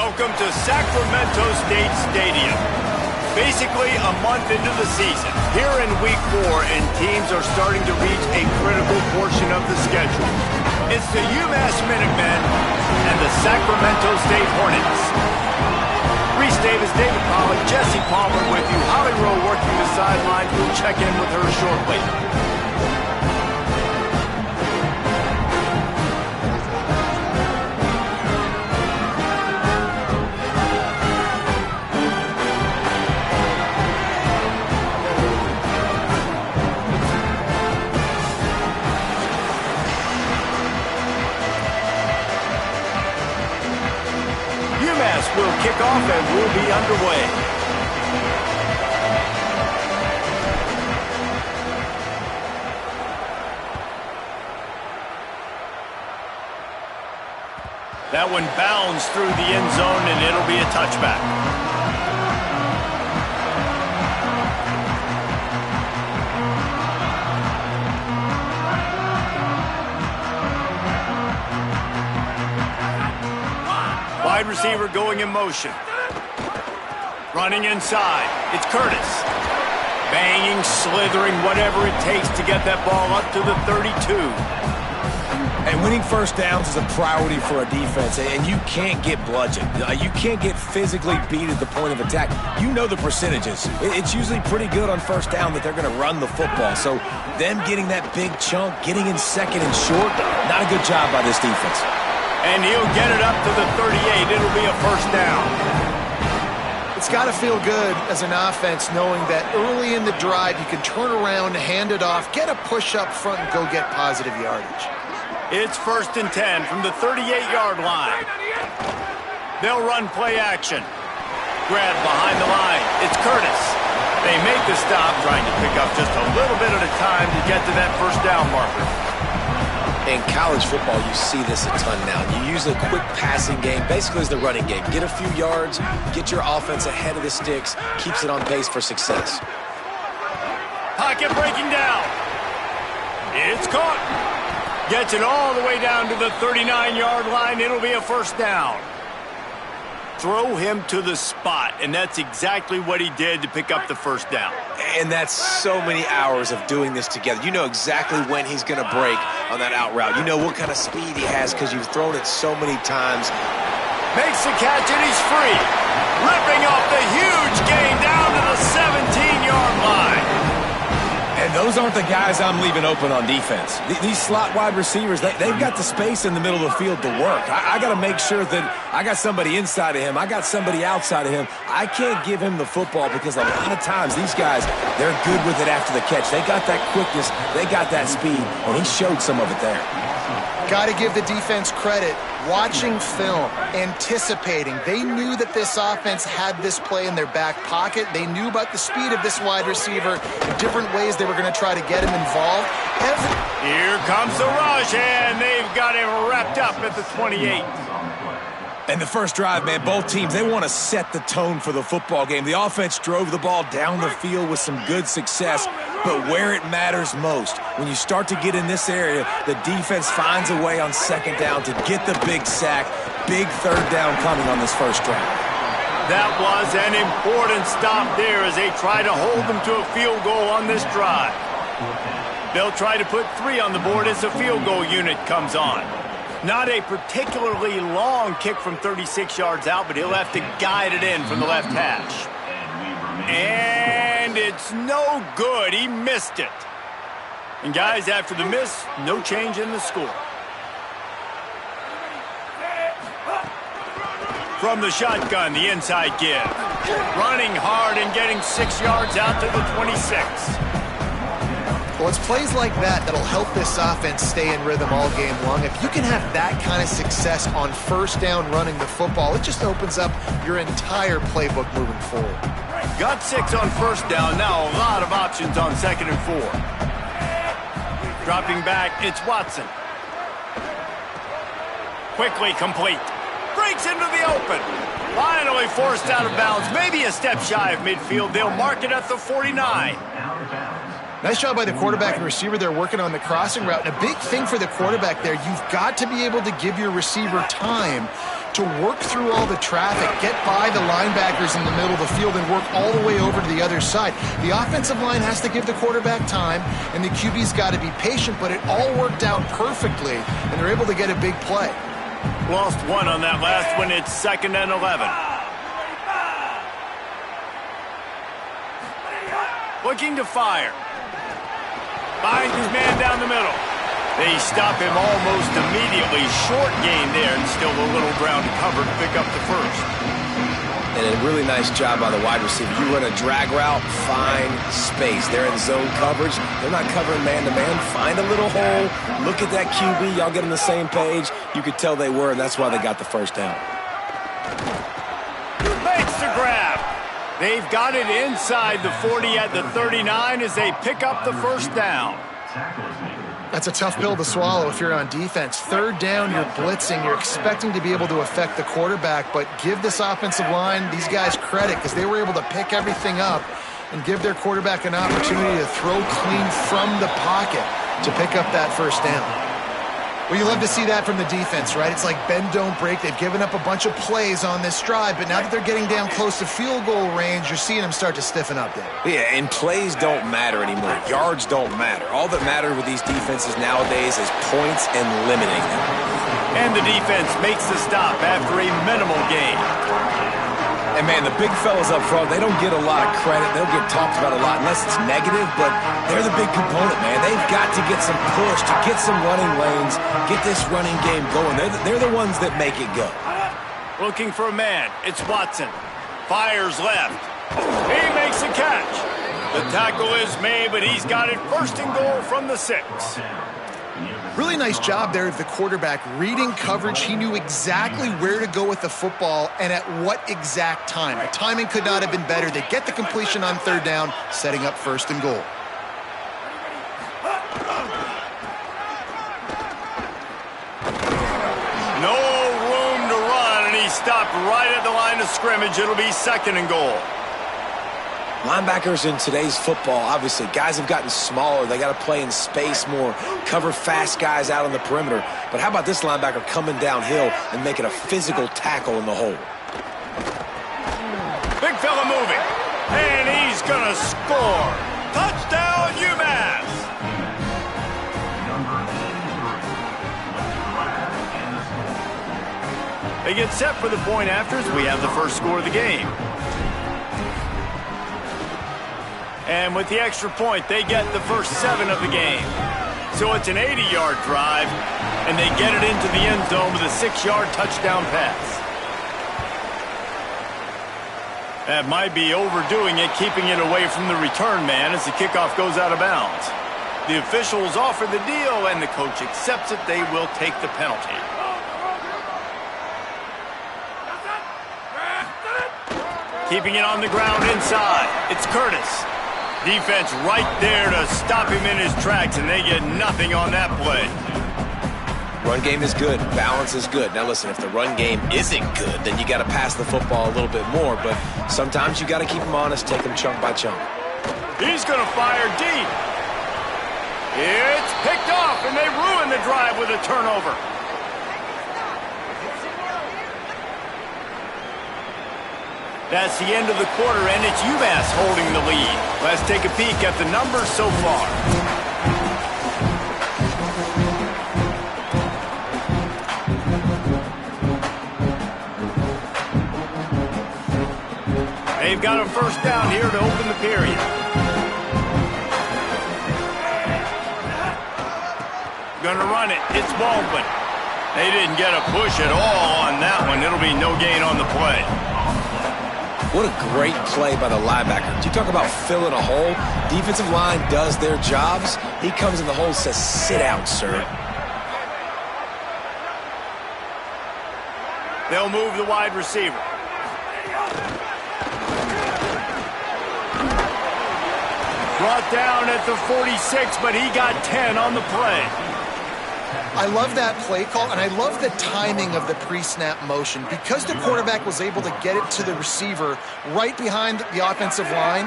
Welcome to Sacramento State Stadium. Basically a month into the season, here in week 4, and teams are starting to reach a critical portion of the schedule. It's the UMASS Minutemen and the Sacramento State Hornets. Reese Davis, David Pollock, Jesse Palmer with you. Holly Rowe working the sidelines. We'll check in with her shortly. UMASS will kick off and we'll be underway. That one bounds through the end zone and it'll be a touchback. Wide receiver going in motion. Running inside. It's Curtis. Banging, slithering, whatever it takes to get that ball up to the 32. And winning first downs is a priority for a defense, and you can't get bludgeoned. You can't get physically beat at the point of attack. You know the percentages. It's usually pretty good on first down that they're going to run the football. So them getting that big chunk, getting in second and short, not a good job by this defense. And he'll get it up to the 38. It'll be a first down. It's got to feel good as an offense knowing that early in the drive you can turn around, hand it off, get a push up front, and go get positive yardage. It's 1st and 10 from the 38-yard line. They'll run play action. Grab behind the line. It's Curtis. They make the stop, trying to pick up just a little bit at a time to get to that first down marker. In college football, you see this a ton now. You use a quick passing game, basically as the running game. Get a few yards, get your offense ahead of the sticks, keeps it on pace for success. Pocket breaking down. It's caught. Gets it all the way down to the 39-yard line. It'll be a first down. Throw him to the spot, and that's exactly what he did to pick up the first down. And that's so many hours of doing this together. You know exactly when he's going to break on that out route. You know what kind of speed he has because you've thrown it so many times. Makes the catch, and he's free. Ripping off the huge gain down to the 17-yard line. And those aren't the guys I'm leaving open on defense. These slot wide receivers, they've got the space in the middle of the field to work. I got to make sure that I got somebody inside of him. I got somebody outside of him. I can't give him the football because a lot of times these guys, they're good with it after the catch. They got that quickness. They got that speed, and he showed some of it there. Got to give the defense credit. Watching film, anticipating. They knew that this offense had this play in their back pocket. They knew about the speed of this wide receiver and different ways they were going to try to get him involved. Here comes the rush, and they've got him wrapped up at the 28. And the first drive, man, both teams, they want to set the tone for the football game. The offense drove the ball down the field with some good success, but where it matters most, when you start to get in this area, the defense finds a way on second down to get the big sack. Big third down coming on this first drive. That was an important stop there as they try to hold them to a field goal on this drive. They'll try to put 3 on the board as the field goal unit comes on. Not a particularly long kick from 36 yards out, but he'll have to guide it in from the left hash. And it's no good. He missed it. And guys, after the miss, no change in the score. From the shotgun, the inside give. Running hard and getting 6 yards out to the 26. Well, it's plays like that that'll help this offense stay in rhythm all game long. If you can have that kind of success on first down running the football, it just opens up your entire playbook moving forward. Got 6 on first down. Now a lot of options on 2nd and 4. Dropping back, it's Watson. Quickly complete. Breaks into the open. Finally forced out of bounds. Maybe a step shy of midfield. They'll mark it at the 49. Nice job by the quarterback and receiver there working on the crossing route. And a big thing for the quarterback there, you've got to be able to give your receiver time to work through all the traffic, get by the linebackers in the middle of the field, and work all the way over to the other side. The offensive line has to give the quarterback time, and the QB's got to be patient, but it all worked out perfectly, and they're able to get a big play. Lost one on that last one. It's 2nd and 11. Looking to fire. Finds his man down the middle. They stop him almost immediately. Short gain there, and still a little ground to cover to pick up the first. And a really nice job by the wide receiver. You run a drag route, find space. They're in zone coverage. They're not covering man-to-man. Find a little hole. Look at that QB. Y'all get on the same page. You could tell they were, and that's why they got the first down. Makes the grab. They've got it inside the 40 at the 39 as they pick up the first down. That's a tough pill to swallow if you're on defense. 3rd down, you're blitzing. You're expecting to be able to affect the quarterback, but give this offensive line, these guys, credit because they were able to pick everything up and give their quarterback an opportunity to throw clean from the pocket to pick up that first down. Well, you love to see that from the defense, right? It's like bend, don't break. They've given up a bunch of plays on this drive, but now that they're getting down close to field goal range, you're seeing them start to stiffen up there. Yeah, and plays don't matter anymore. Yards don't matter. All that matters with these defenses nowadays is points and limiting them. And the defense makes the stop after a minimal gain. And, man, the big fellas up front, they don't get a lot of credit. They'll get talked about a lot unless it's negative, but they're the big component, man. They've got to get some push, to get some running lanes, get this running game going. They're the ones that make it go. Looking for a man. It's Watson. Fires left. He makes a catch. The tackle is made, but he's got it 1st and goal from the 6. Really nice job there of the quarterback reading coverage. He knew exactly where to go with the football and at what exact time. The timing could not have been better. They get the completion on 3rd down, setting up 1st and goal. No room to run, and he stopped right at the line of scrimmage. It'll be 2nd and goal. Linebackers in today's football, obviously, guys have gotten smaller. They got to play in space more, cover fast guys out on the perimeter. But how about this linebacker coming downhill and making a physical tackle in the hole? Big fella moving, and he's going to score. Touchdown, UMASS. They get set for the point afters. We have the first score of the game. And with the extra point, they get the first 7 of the game. So it's an 80-yard drive, and they get it into the end zone with a 6-yard touchdown pass. That might be overdoing it, keeping it away from the return man as the kickoff goes out of bounds. The officials offer the deal, and the coach accepts it. They will take the penalty. Keeping it on the ground inside. It's Curtis. Defense right there to stop him in his tracks, and they get nothing on that play. Run game is good. Balance is good. Now, listen, if the run game isn't good, then you got to pass the football a little bit more, but sometimes you got to keep them honest, take them chunk by chunk. He's going to fire deep. It's picked off, and they ruin the drive with a turnover. That's the end of the quarter, and it's UMass holding the lead. Let's take a peek at the numbers so far. They've got a first down here to open the period. Gonna run it. It's Baldwin. They didn't get a push at all on that one. It'll be no gain on the play. What a great play by the linebacker. You talk about filling a hole. Defensive line does their jobs. He comes in the hole and says, sit down, sir. They'll move the wide receiver. Brought down at the 46, but he got 10 on the play. I love that play call, and I love the timing of the pre-snap motion. Because the quarterback was able to get it to the receiver right behind the offensive line,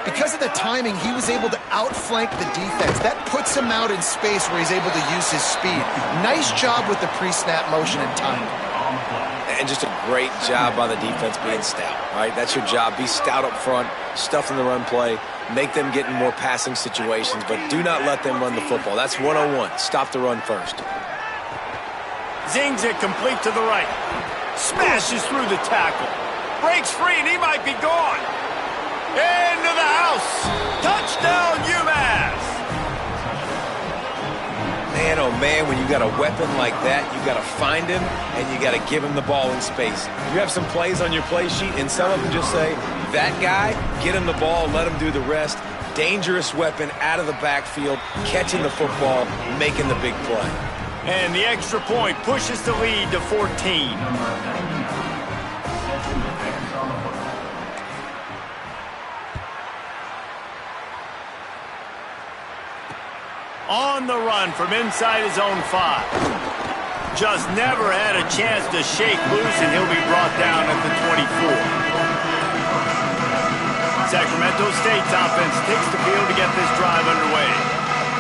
because of the timing, he was able to outflank the defense. That puts him out in space where he's able to use his speed. Nice job with the pre-snap motion and timing. And just a great job by the defense being stout, right? That's your job. Be stout up front, stuff in the run play, make them get in more passing situations, but do not let them run the football. That's 101. Stop the run first. Zings it complete to the right. Smashes through the tackle. Breaks free, and he might be gone. Into the house. Touchdown, UMASS. Man, oh man, when you got a weapon like that, you got to find him, and you got to give him the ball in space. You have some plays on your play sheet, and some of them just say, that guy, get him the ball, let him do the rest. Dangerous weapon out of the backfield, catching the football, making the big play. And the extra point pushes the lead to 14. On the run from inside his own 5. Just never had a chance to shake loose, and he'll be brought down at the 24. Sacramento State's offense takes the field to get this drive underway.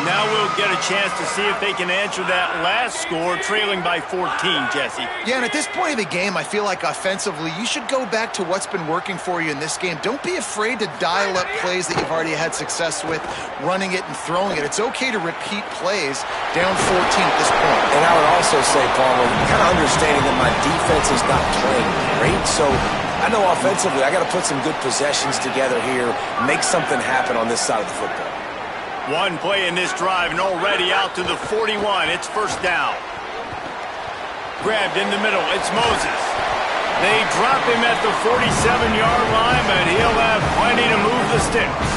Now we'll get a chance to see if they can answer that last score, trailing by 14, Jesse. Yeah, and at this point of the game, I feel like offensively, you should go back to what's been working for you in this game. Don't be afraid to dial up plays that you've already had success with, running it and throwing it. It's okay to repeat plays down 14 at this point. And I would also say, Palmer, kind of understanding that my defense is not playing great, so I know offensively I got to put some good possessions together here, make something happen on this side of the football. One play in this drive, and already out to the 41. It's first down. Grabbed in the middle. It's Moses. They drop him at the 47-yard line, but he'll have plenty to move the sticks.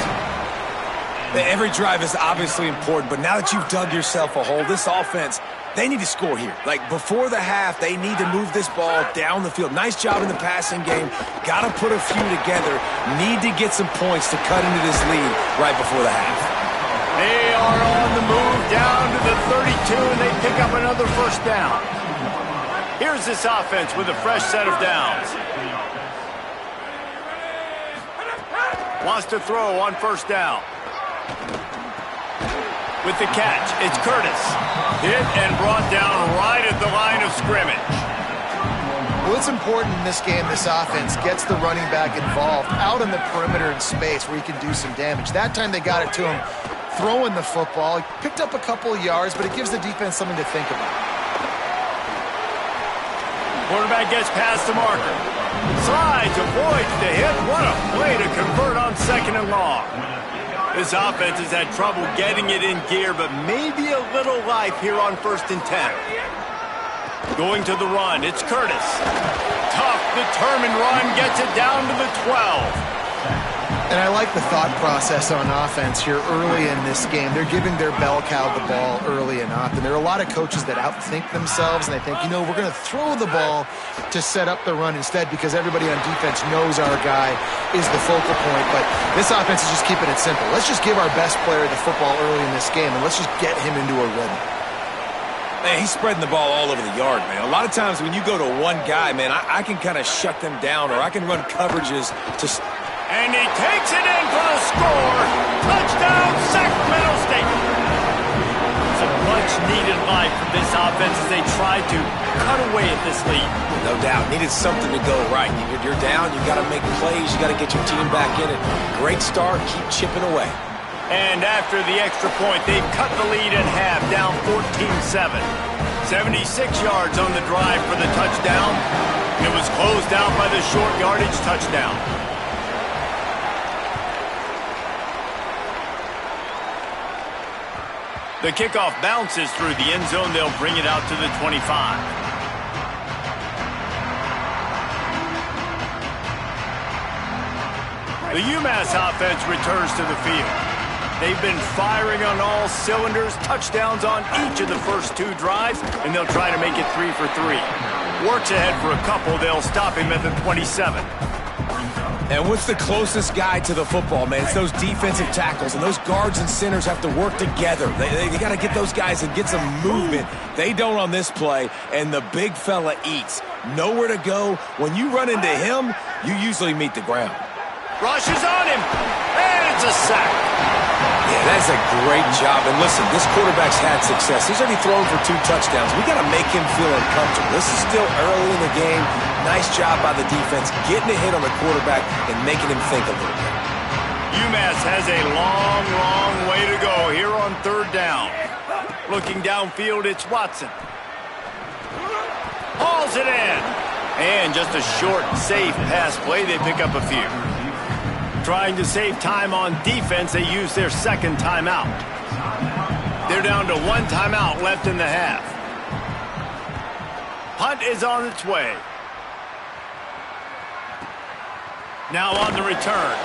Every drive is obviously important, but now that you've dug yourself a hole, this offense, they need to score here. Like, before the half, they need to move this ball down the field. Nice job in the passing game. Got to put a few together. Need to get some points to cut into this lead right before the half. They are on the move down to the 32, and they pick up another first down. Here's this offense with a fresh set of downs. Wants to throw on first down. With the catch, it's Curtis. Hit and brought down right at the line of scrimmage. Well, it's important in this game, this offense gets the running back involved out in the perimeter in space where he can do some damage. That time they got it to him throwing the football. He picked up a couple of yards, but it gives the defense something to think about. Quarterback gets past the marker. Slides, avoids the hit. What a play to convert on second and long. This offense has had trouble getting it in gear, but maybe a little life here on 1st and 10. Going to the run, it's Curtis. Tough, determined run, gets it down to the 12. And I like the thought process on offense here early in this game. They're giving their bell cow the ball early and often. There are a lot of coaches that outthink themselves, and they think, you know, we're going to throw the ball to set up the run instead because everybody on defense knows our guy is the focal point. But this offense is just keeping it simple. Let's just give our best player the football early in this game, and let's just get him into a rhythm. Man, he's spreading the ball all over the yard, man. A lot of times when you go to one guy, man, I can kind of shut them down, or I can run coverages to... And he takes it in for the score. Touchdown, Sacramento State. It's a much-needed life for this offense as they try to cut away at this lead. No doubt. Needed something to go right. You're down. You got to make plays. You got to get your team back in it. Great start. Keep chipping away. And after the extra point, they've cut the lead in half, down 14-7. 76 yards on the drive for the touchdown. It was closed out by the short yardage touchdown. The kickoff bounces through the end zone. They'll bring it out to the 25. The UMass offense returns to the field. They've been firing on all cylinders, touchdowns on each of the first 2 drives, and they'll try to make it 3 for 3. Works ahead for a couple. They'll stop him at the 27. And what's the closest guy to the football, man? It's those defensive tackles, and those guards and centers have to work together. They got to get those guys and get some movement. They don't on this play, and the big fella eats. Nowhere to go. When you run into him, you usually meet the ground. Rushes on him, and it's a sack. Yeah, that's a great job. And listen, this quarterback's had success. He's already thrown for 2 touchdowns. We got to make him feel uncomfortable. This is still early in the game. Nice job by the defense, getting a hit on the quarterback and making him think a little bit. UMass has a long, long way to go here on 3rd down. Looking downfield, it's Watson. Hauls it in. And just a short, safe pass play. They pick up a few. Trying to save time on defense, they use their 2nd timeout. They're down to 1 timeout left in the half. Punt is on its way. Now on the return.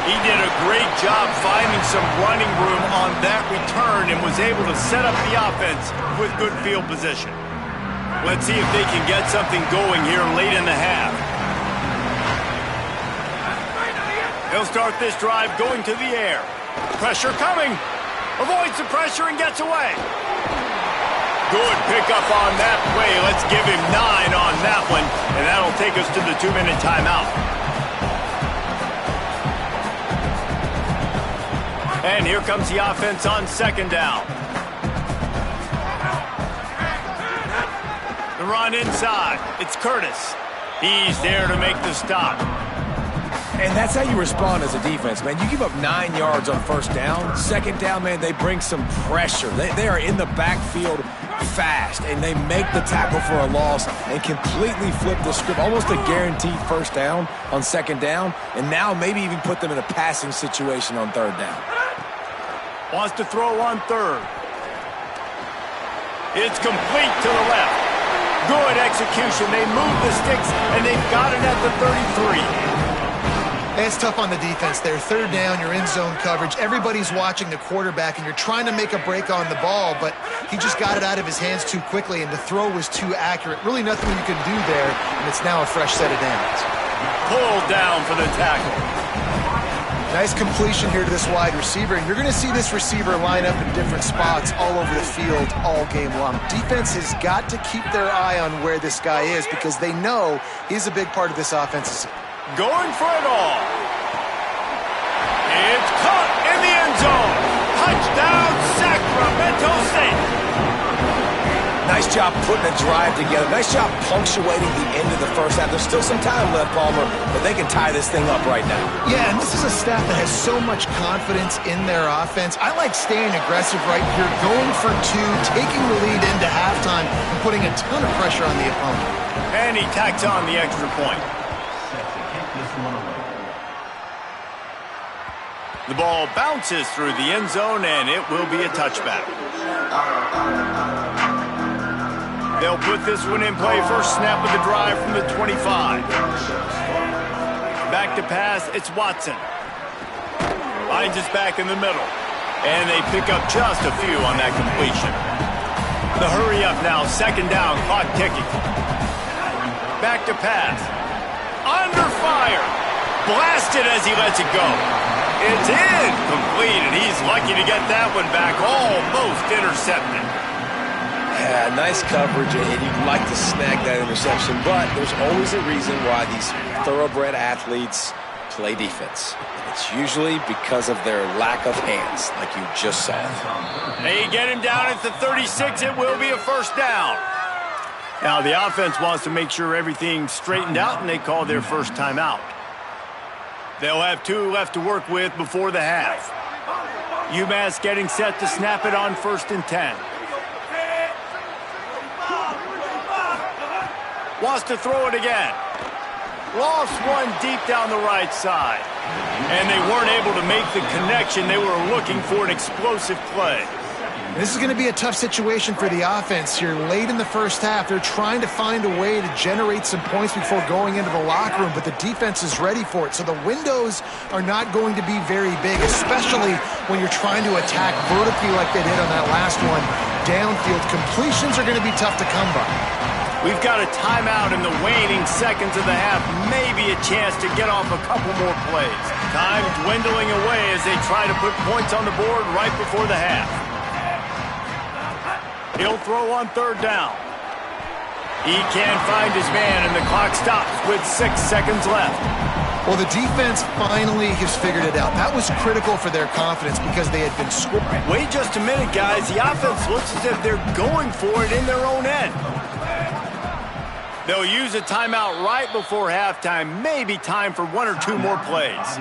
He did a great job finding some running room on that return and was able to set up the offense with good field position. Let's see if they can get something going here late in the half. They'll start this drive going to the air. Pressure coming. Avoids the pressure and gets away. Good pickup on that play. Let's give him 9 on that one, and that'll take us to the 2-minute timeout. And here comes the offense on 2nd down. The run inside. It's Curtis. He's there to make the stop. And that's how you respond as a defense, man. You give up 9 yards on 1st down. 2nd down, man, they bring some pressure. They are in the backfield fast, and they make the tackle for a loss and completely flip the script. Almost a guaranteed 1st down on 2nd down, and now maybe even put them in a passing situation on 3rd down. Wants to throw on 3rd. It's complete to the left. Good execution. They move the sticks, and they've got it at the 33. It's tough on the defense there. 3rd down, you're in zone coverage. Everybody's watching the quarterback, and you're trying to make a break on the ball, but he just got it out of his hands too quickly, and the throw was too accurate. Really nothing you can do there, and it's now a fresh set of downs. Pulled down for the tackle. Nice completion here to this wide receiver, and you're going to see this receiver line up in different spots all over the field all game long. Defense has got to keep their eye on where this guy is because they know he's a big part of this offense. Going for it all. It's caught in the end zone. Touchdown, Sacramento State. Nice job putting a drive together. Nice job punctuating the end of the 1st half. There's still some time left, Palmer, but they can tie this thing up right now. Yeah, and this is a staff that has so much confidence in their offense. I like staying aggressive right here, going for 2, taking the lead into halftime, and putting a ton of pressure on the opponent. And he tacks on the extra point. The ball bounces through the end zone, and it will be a touchback. They'll put this one in play. First snap of the drive from the 25. Back to pass, it's Watson. Finds his back in the middle. And they pick up just a few on that completion. The hurry up now, 2nd down, clock ticking. Back to pass. Under fire. Blasted as he lets it go. It's incomplete, and he's lucky to get that one back, almost intercepted. Yeah, nice coverage, and you'd like to snag that interception, but there's always a reason why these thoroughbred athletes play defense. And it's usually because of their lack of hands, like you just saw. They get him down at the 36. It will be a 1st down. Now, the offense wants to make sure everything's straightened out, and they call their 1st timeout. They'll have 2 left to work with before the half. UMass getting set to snap it on 1st and 10. Wants to throw it again. Lost one deep down the right side. And they weren't able to make the connection. They were looking for an explosive play. This is going to be a tough situation for the offense here. Late in the 1st half, they're trying to find a way to generate some points before going into the locker room, but the defense is ready for it. So the windows are not going to be very big, especially when you're trying to attack vertically like they did on that last one. Downfield completions are going to be tough to come by. We've got a timeout in the waning seconds of the half. Maybe a chance to get off a couple more plays. Time dwindling away as they try to put points on the board right before the half. He'll throw on 3rd down. He can't find his man, and the clock stops with 6 seconds left. Well, the defense finally has figured it out. That was critical for their confidence because they had been scoring. Wait just a minute, guys. The offense looks as if they're going for it in their own end. They'll use a timeout right before halftime. Maybe time for one or two more plays.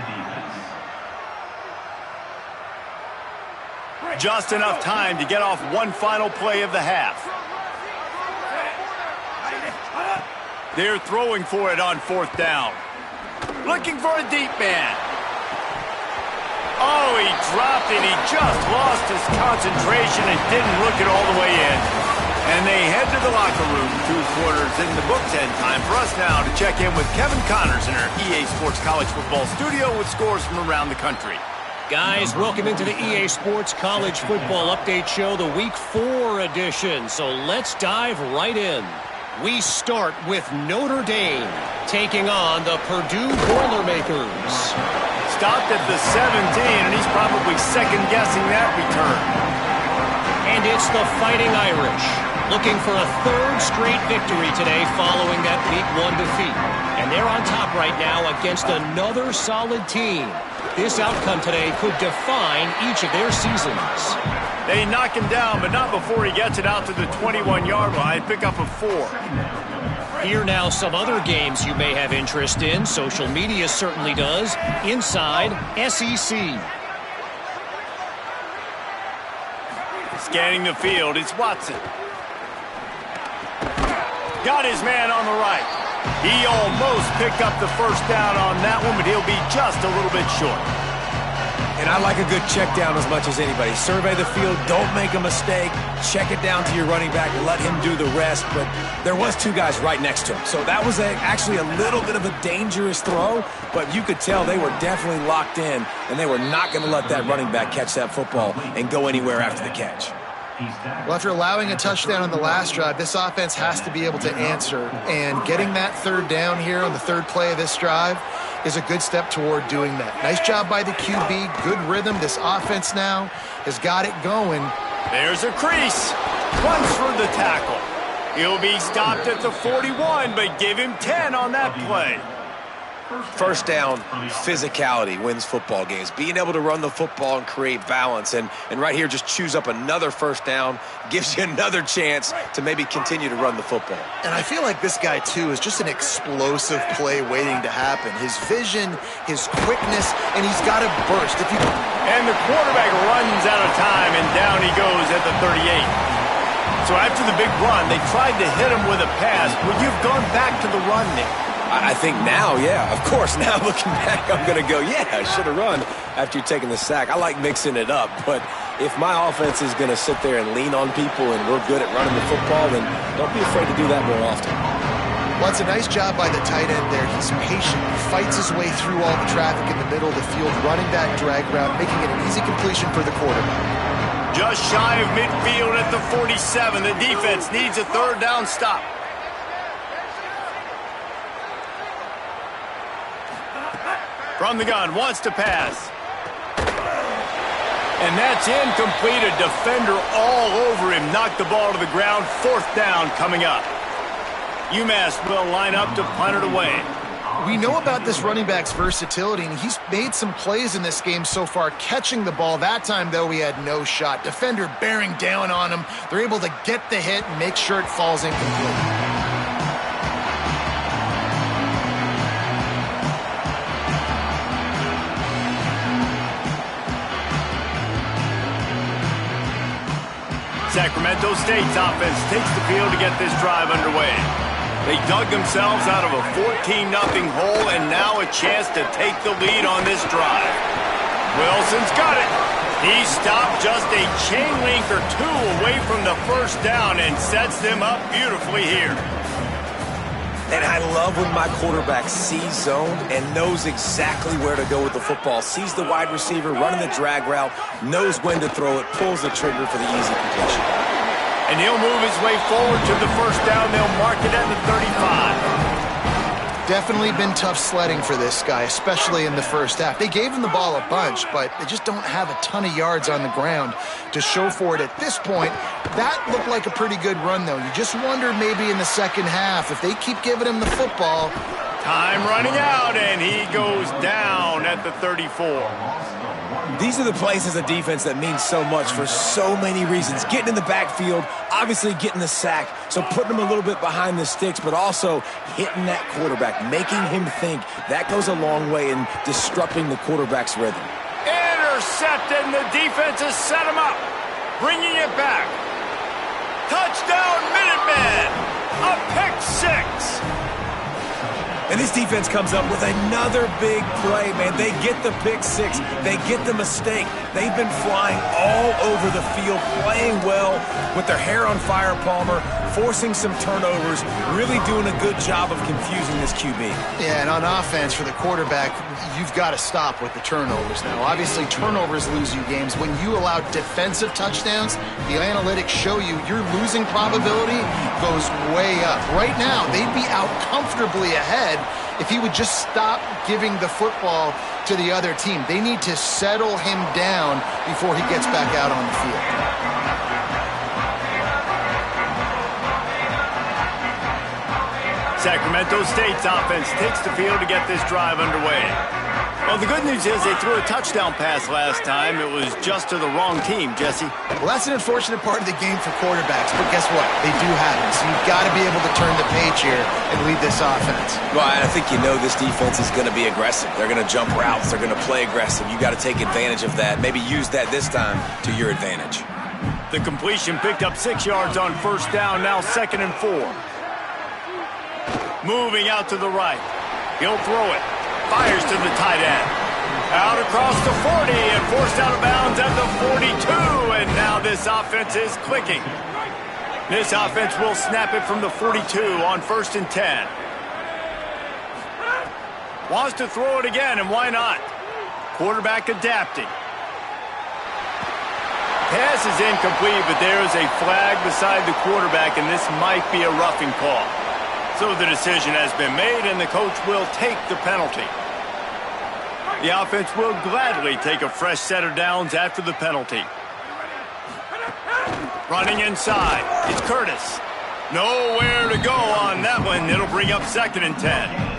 Just enough time to get off one final play of the half. They're throwing for it on fourth down. Looking for a deep man. Oh, he dropped it. He just lost his concentration and didn't look it all the way in. And they head to the locker room. 2 quarters in the books, and time for us now to check in with Kevin Connors in our EA Sports College Football studio with scores from around the country. Guys, welcome into the EA Sports College Football Update Show, the Week 4 edition. So let's dive right in. We start with Notre Dame taking on the Purdue Boilermakers. Stopped at the 17, and he's probably second-guessing that return. And it's the Fighting Irish, looking for a 3rd straight victory today following that Week 1 defeat. And they're on top right now against another solid team. This outcome today could define each of their seasons. They knock him down, but not before he gets it out to the 21-yard line. Pick up a 4. Here now some other games you may have interest in. Social media certainly does. Inside SEC. Scanning the field, it's Watson. Got his man on the right. He almost picked up the first down on that one, but he'll be just a little bit short. And I like a good check down as much as anybody. Survey the field, don't make a mistake, check it down to your running back and let him do the rest. But there was 2 guys right next to him. So that was actually a little bit of a dangerous throw, but you could tell they were definitely locked in, and they were not going to let that running back catch that football and go anywhere after the catch. Well, after allowing a touchdown on the last drive, this offense has to be able to answer. And getting that 3rd down here on the 3rd play of this drive is a good step toward doing that. Nice job by the QB. Good rhythm. This offense now has got it going. There's a crease. Runs for the tackle. He'll be stopped at the 41, but give him 10 on that play. First down, physicality wins football games. Being able to run the football and create balance. And right here, just choose up another first down, gives you another chance to maybe continue to run the football. And I feel like this guy, too, is just an explosive play waiting to happen. His vision, his quickness, and he's got to burst. And the quarterback runs out of time, and down he goes at the 38. So after the big run, they tried to hit him with a pass. Would you have gone back to the run, Nick? I think now, yeah, of course. Now looking back, I'm going to go, yeah, I should have run after taking the sack. I like mixing it up, but if my offense is going to sit there and lean on people and we're good at running the football, then don't be afraid to do that more often. Well, it's a nice job by the tight end there. He's patient. He fights his way through all the traffic in the middle of the field, running back drag route, making it an easy completion for the quarterback. Just shy of midfield at the 47. The defense needs a 3rd down stop. From the gun, wants to pass. And that's incomplete. A defender all over him. Knocked the ball to the ground. 4th down coming up. UMass will line up to punt it away. We know about this running back's versatility, and he's made some plays in this game so far, catching the ball. That time, though, he had no shot. Defender bearing down on him. They're able to get the hit and make sure it falls incomplete. Sacramento State's offense takes the field to get this drive underway. They dug themselves out of a 14-0 hole, and now a chance to take the lead on this drive. Wilson's got it. He stopped just a chain link or 2 away from the first down and sets them up beautifully here. And I love when my quarterback sees zone and knows exactly where to go with the football. Sees the wide receiver running the drag route, knows when to throw it, pulls the trigger for the easy completion. And he'll move his way forward to the first down. They'll mark it at the 35. Definitely been tough sledding for this guy, especially in the first half. They gave him the ball a bunch, but they just don't have a ton of yards on the ground to show for it at this point. That looked like a pretty good run, though. You just wonder maybe in the second half, if they keep giving him the football, Time running out, and he goes down at the 34. These are the plays as a defense that mean so much for so many reasons. Getting in the backfield, obviously getting the sack, so putting him a little bit behind the sticks, but also hitting that quarterback, making him think. That goes a long way in disrupting the quarterback's rhythm. Intercepted, and the defense has set him up. Bringing it back. Touchdown, Minutemen! A pick six. And this defense comes up with another big play, man. They get the pick six. They get the mistake. They've been flying all over the field, playing well with their hair on fire, Palmer, forcing some turnovers, really doing a good job of confusing this QB. Yeah, and on offense for the quarterback, you've got to stop with the turnovers now. Obviously, turnovers lose you games. When you allow defensive touchdowns, the analytics show you your losing probability goes way up. Right now, they'd be out comfortably ahead if he would just stop giving the football to the other team. They need to settle him down before he gets back out on the field. Sacramento State's offense takes the field to get this drive underway. Well, the good news is they threw a touchdown pass last time. It was just to the wrong team, Jesse. Well, that's an unfortunate part of the game for quarterbacks, but guess what? They do have it, so you've got to be able to turn the page here and lead this offense. Well, I think you know this defense is going to be aggressive. They're going to jump routes. They're going to play aggressive. You got to take advantage of that. Maybe use that this time to your advantage. The completion picked up 6 yards on first down, now 2nd and 4. Moving out to the right. He'll throw it. Fires to the tight end. Out across the 40 and forced out of bounds at the 42. And now this offense is clicking. This offense will snap it from the 42 on 1st and 10. Wants to throw it again, and why not? Quarterback adapting. Pass is incomplete, but there is a flag beside the quarterback, and this might be a roughing call. So the decision has been made, and the coach will take the penalty. The offense will gladly take a fresh set of downs after the penalty. Running inside, it's Curtis. Nowhere to go on that one. It'll bring up 2nd and 10.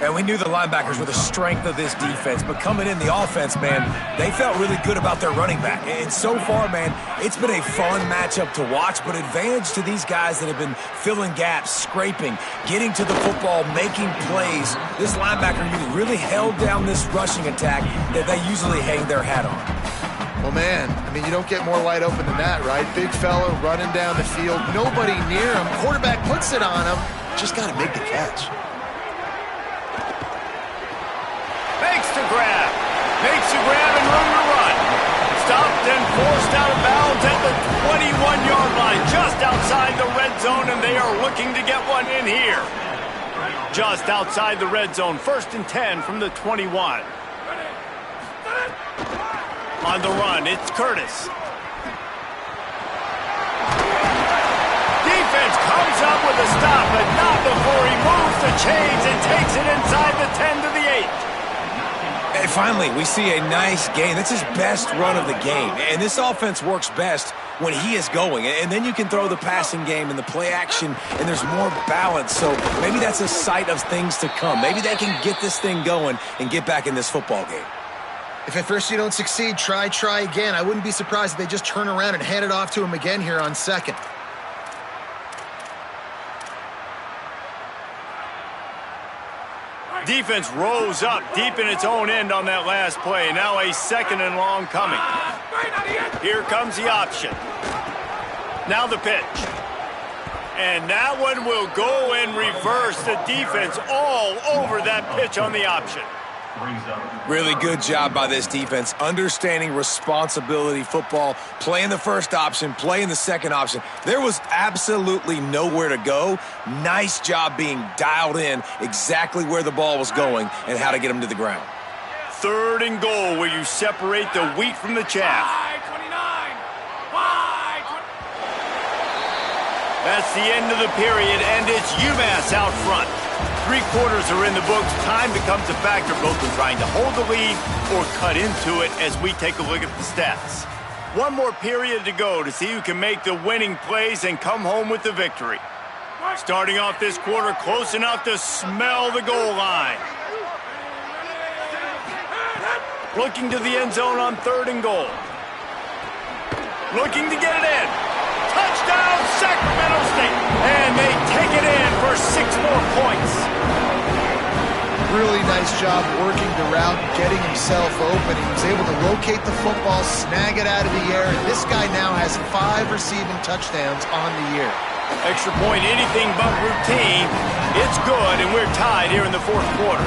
And we knew the linebackers were the strength of this defense, but coming in the offense, man, they felt really good about their running back. And so far, man, it's been a fun matchup to watch, but advantage to these guys that have been filling gaps, scraping, getting to the football, making plays. This linebacker unit really held down this rushing attack that they usually hang their hat on. Well, man, I mean, you don't get more wide open than that, right? Big fella running down the field, nobody near him. Quarterback puts it on him, just got to make the catch. Makes the grab and room to run. Stopped and forced out of bounds at the 21-yard line, just outside the red zone, and they are looking to get one in here. Just outside the red zone, 1st and 10 from the 21. On the run, it's Curtis. Defense comes up with a stop, but not before he moves the chains and takes it inside the 10 to the 8. And finally, we see a nice gain. That's his best run of the game. And this offense works best when he is going. And then you can throw the passing game and the play action, and there's more balance. So maybe that's a sight of things to come. Maybe they can get this thing going and get back in this football game. If at first you don't succeed, try again. I wouldn't be surprised if they just turn around and hand it off to him again here on 2nd. Defense rose up deep in its own end on that last play. Now a 2nd and long coming. Here comes the option. Now the pitch. And that one will go in reverse. The defense all over that pitch on the option. Really good job by this defense, understanding responsibility football, playing the first option, playing the second option. There was absolutely nowhere to go. Nice job being dialed in exactly where the ball was going and how to get him to the ground. 3rd and goal, where you separate the wheat from the chaff. That's the end of the period, and it's UMass out front. 3 quarters are in the books. Time becomes a factor, both in trying to hold the lead or cut into it as we take a look at the stats. 1 more period to go to see who can make the winning plays and come home with the victory. Starting off this quarter close enough to smell the goal line. Looking to the end zone on 3rd and goal. Looking to get it in. Touchdown, Sacramento State. And they take it in for 6 more points. Really nice job working the route, getting himself open. He was able to locate the football, snag it out of the air, and this guy now has 5 receiving touchdowns on the year. Extra point, anything but routine. It's good, and we're tied here in the 4th quarter.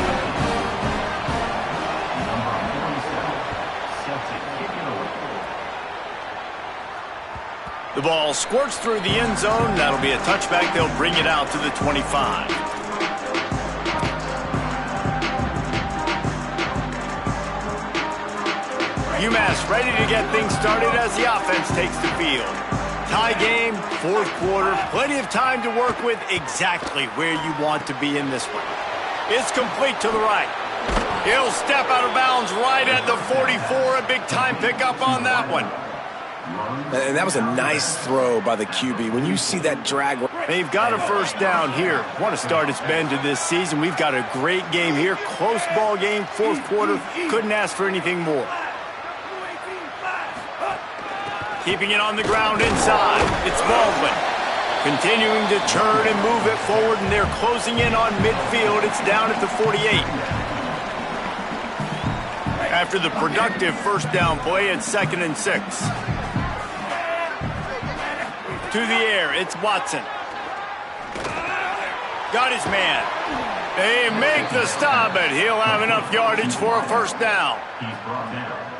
The ball squirts through the end zone. That'll be a touchback. They'll bring it out to the 25. UMass ready to get things started as the offense takes the field. Tie game, 4th quarter, plenty of time to work with, exactly where you want to be in this one. It's complete to the right. He'll step out of bounds right at the 44, a big time pickup on that one. And that was a nice throw by the QB. When you see that drag. They've got a first down here. What a start it's been to this season. We've got a great game here. Close ball game, 4th quarter. Couldn't ask for anything more. Keeping it on the ground inside. It's Baldwin. Continuing to turn and move it forward, and they're closing in on midfield. It's down at the 48. After the productive first down play, it's 2nd and 6. To the air, it's Watson. Got his man. They make the stop, but he'll have enough yardage for a first down.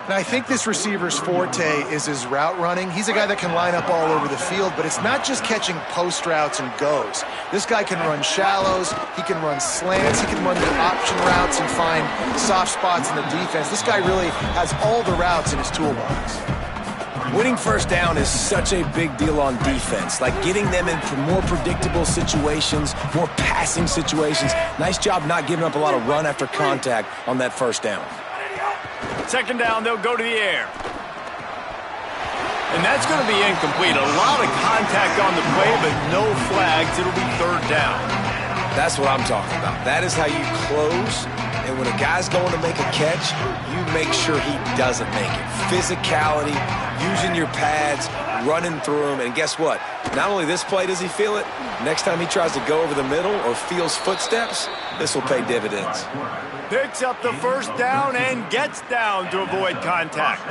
And I think this receiver's forte is his route running. He's a guy that can line up all over the field, but it's not just catching post routes and goes. This guy can run shallows, he can run slants, he can run the option routes and find soft spots in the defense. This guy really has all the routes in his toolbox. Winning first down is such a big deal on defense, like getting them into more predictable situations, more passing situations. Nice job not giving up a lot of run after contact on that first down. 2nd down, they'll go to the air. And that's going to be incomplete. A lot of contact on the play, but no flags. It'll be 3rd down. That's what I'm talking about. That is how you close. And when a guy's going to make a catch, you make sure he doesn't make it. Physicality, using your pads, running through them. And guess what? Not only this play does he feel it, next time he tries to go over the middle or feels footsteps, this will pay dividends. Picks up the first down and gets down to avoid contact.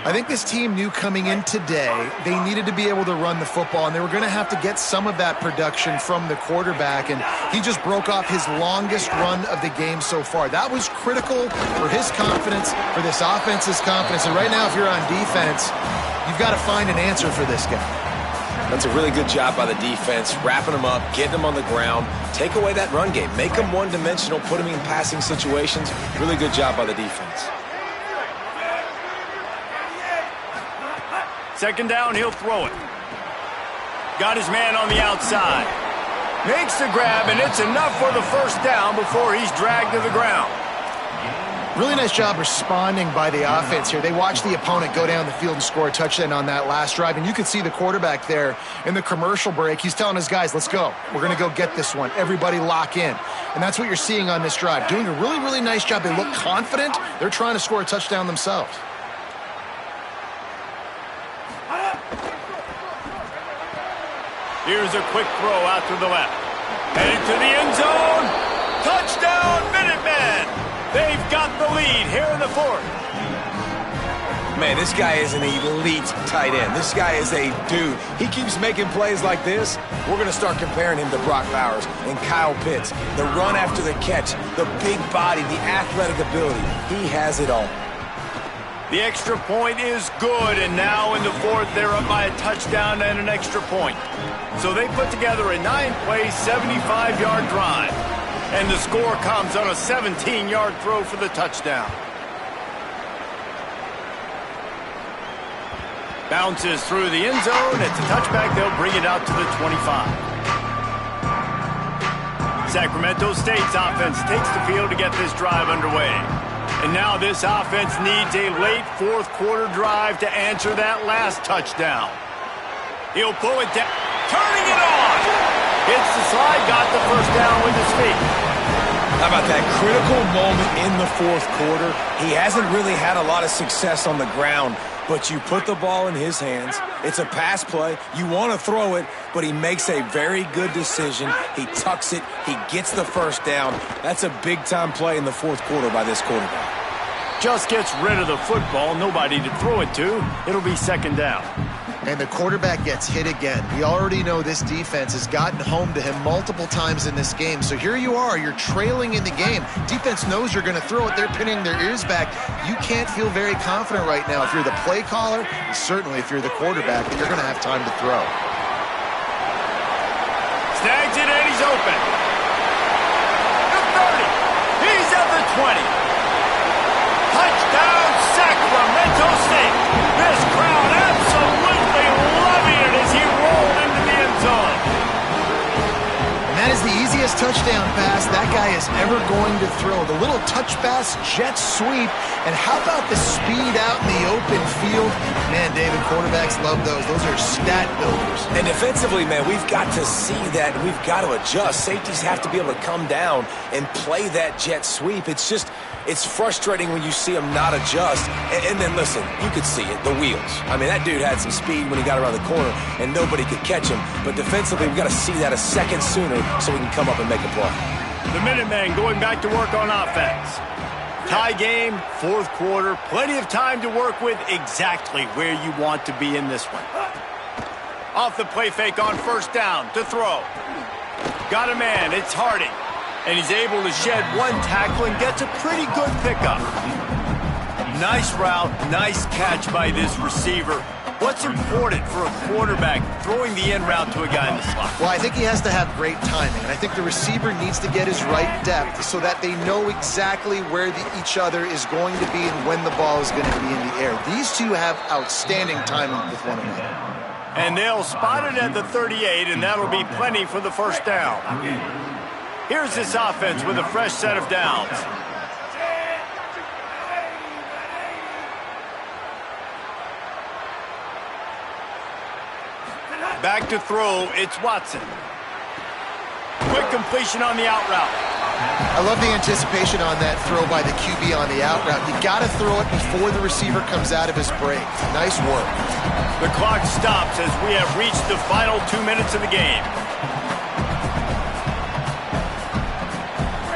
I think this team knew coming in today they needed to be able to run the football, and they were going to have to get some of that production from the quarterback, and he just broke off his longest run of the game so far. That was critical for his confidence, for this offense's confidence, and right now if you're on defense, you've got to find an answer for this guy. That's a really good job by the defense, wrapping them up, getting them on the ground, take away that run game, make them one-dimensional, put them in passing situations. Really good job by the defense. 2nd down, he'll throw it. Got his man on the outside. Makes the grab, and it's enough for the first down before he's dragged to the ground. Really nice job responding by the offense here. They watched the opponent go down the field and score a touchdown on that last drive, and you could see the quarterback there in the commercial break. He's telling his guys, let's go. We're going to go get this one. Everybody lock in. And that's what you're seeing on this drive. Doing a really, really nice job. They look confident. They're trying to score a touchdown themselves. Here's a quick throw out to the left. Headed to the end zone. Touchdown, Minutemen! They've got the lead here in the 4th. Man, this guy is an elite tight end. This guy is a dude. He keeps making plays like this. We're going to start comparing him to Brock Bowers and Kyle Pitts. The run after the catch, the big body, the athletic ability. He has it all. The extra point is good, and now in the 4th, they're up by a touchdown and an extra point. So they put together a 9-play, 75-yard drive. And the score comes on a 17-yard throw for the touchdown. Bounces through the end zone. It's a touchback. They'll bring it out to the 25. Sacramento State's offense takes the field to get this drive underway. And now this offense needs a late 4th quarter drive to answer that last touchdown. He'll pull it down. Turning it on. Hits the slide, got the first down with his feet. How about that critical moment in the fourth quarter? He hasn't really had a lot of success on the ground, but you put the ball in his hands. It's a pass play. You want to throw it, but he makes a very good decision. He tucks it. He gets the first down. That's a big-time play in the fourth quarter by this quarterback. Just gets rid of the football. Nobody to throw it to. It'll be second down. And the quarterback gets hit again. We already know this defense has gotten home to him multiple times in this game. So here you are, you're trailing in the game. Defense knows you're going to throw it. They're pinning their ears back. You can't feel very confident right now if you're the play caller, and certainly if you're the quarterback, that you're going to have time to throw. Snags it and he's open. The 30. He's at the 20. Touchdown, Sacramento State. This crowd absolutely loving it as he rolled into the end zone. And that is the easiest touchdown pass that guy is ever going to throw. The little touch pass, jet sweep, and how about the speed out in the open field? Man, David, quarterbacks love those. Those are stat builders. And defensively, man, we've got to see that. We've got to adjust. Safeties have to be able to come down and play that jet sweep. It's frustrating when you see him not adjust. And then, listen, you could see it, the wheels. I mean, that dude had some speed when he got around the corner, and nobody could catch him. But defensively, we've got to see that a second sooner so we can come up and make a play. The Minutemen going back to work on offense. Tie game, fourth quarter, plenty of time to work with, exactly where you want to be in this one. Off the play fake on first down to throw. Got a man, it's Harding. And he's able to shed one tackle and gets a pretty good pickup. Nice route, nice catch by this receiver. What's important for a quarterback throwing the in route to a guy in the slot? Well, I think he has to have great timing, and I think the receiver needs to get his right depth so that they know exactly where each other is going to be and when the ball is going to be in the air. These two have outstanding timing with one another. And they'll spot it at the 38, and that'll be plenty for the first down. Here's this offense with a fresh set of downs. Back to throw, it's Watson. Quick completion on the out route. I love the anticipation on that throw by the QB on the out route. You got to throw it before the receiver comes out of his break. Nice work. The clock stops as we have reached the final 2 minutes of the game.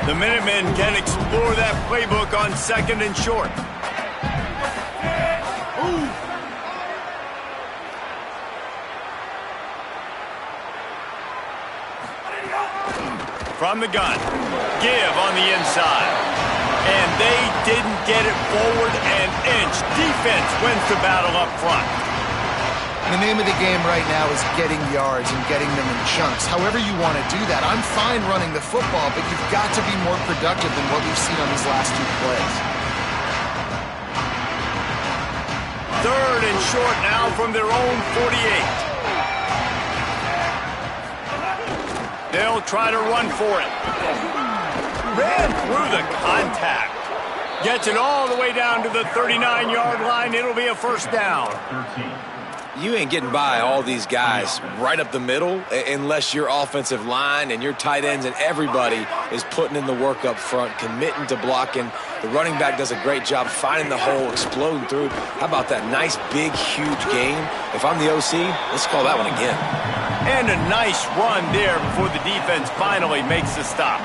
The Minutemen can explore that playbook on second and short. From the gun, give on the inside. And they didn't get it forward an inch. Defense wins the battle up front. The name of the game right now is getting yards and getting them in chunks. However you want to do that. I'm fine running the football, but you've got to be more productive than what we've seen on these last two plays. Third and short now from their own 48. They'll try to run for it. Ran through the contact. Gets it all the way down to the 39-yard line. It'll be a first down. You ain't getting by all these guys right up the middle unless your offensive line and your tight ends and everybody is putting in the work up front, committing to blocking. The running back does a great job finding the hole, exploding through. How about that nice, big, huge game? If I'm the OC, let's call that one again. And a nice run there before the defense finally makes the stop.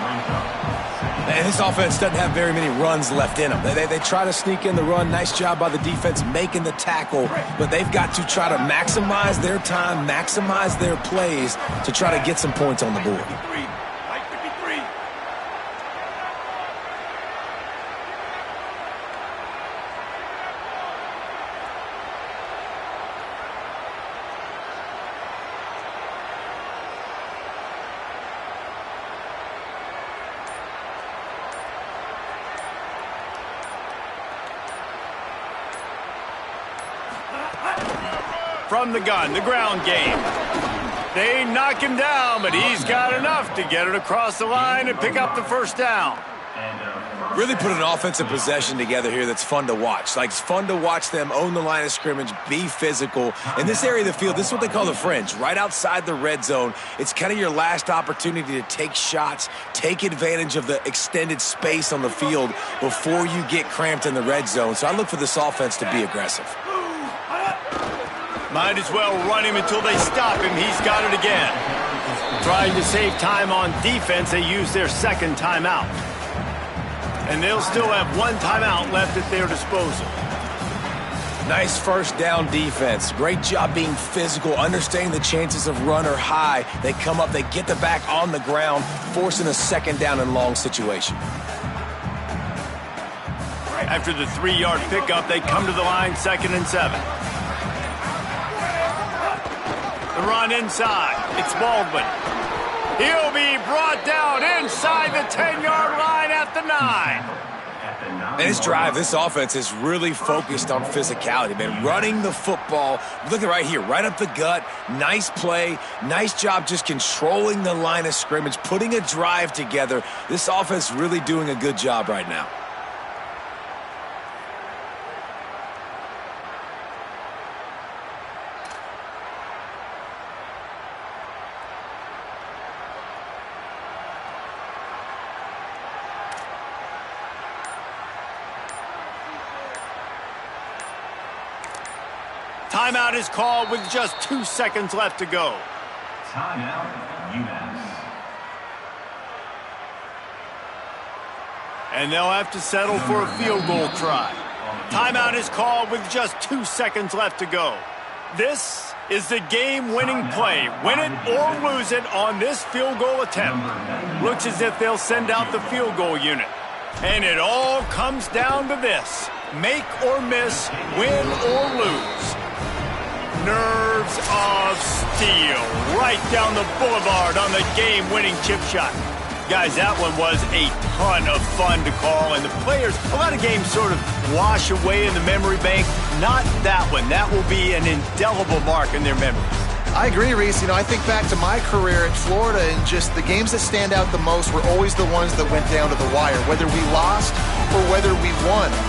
And this offense doesn't have very many runs left in them. They try to sneak in the run. Nice job by the defense making the tackle. But they've got to try to maximize their time, maximize their plays to try to get some points on the board. From the gun, the ground game. They knock him down, but he's got enough to get it across the line and pick up the first down. Really put an offensive possession together here that's fun to watch. Like, it's fun to watch them own the line of scrimmage, be physical. In this area of the field, this is what they call the fringe, right outside the red zone. It's kind of your last opportunity to take shots, take advantage of the extended space on the field before you get cramped in the red zone. So I look for this offense to be aggressive. Might as well run him until they stop him. He's got it again. Trying to save time on defense, they use their second timeout. And they'll still have one timeout left at their disposal. Nice first down defense. Great job being physical, understanding the chances of run are high. They come up, they get the back on the ground, forcing a second down and long situation. After the 3-yard pickup, they come to the line, 2nd and 7. The run inside. It's Baldwin. He'll be brought down inside the 10-yard line at the 9. And this drive, this offense is really focused on physicality, man. Running the football. Look at right here, right up the gut. Nice play. Nice job just controlling the line of scrimmage, putting a drive together. This offense really doing a good job right now. Timeout is called with just 2 seconds left to go. Timeout, UMASS. And they'll have to settle for a field goal try. Timeout is called with just 2 seconds left to go. This is the game-winning play. Win it or lose it on this field goal attempt. Looks as if they'll send out the field goal unit. And it all comes down to this. Make or miss, win or lose. Nerves of steel right down the boulevard on the game-winning chip shot. Guys, that one was a ton of fun to call, and the players, a lot of games sort of wash away in the memory bank. Not that one. That will be an indelible mark in their memories. I agree, Reese. I think back to my career in Florida, and just the games that stand out the most were always the ones that went down to the wire, whether we lost or whether we won.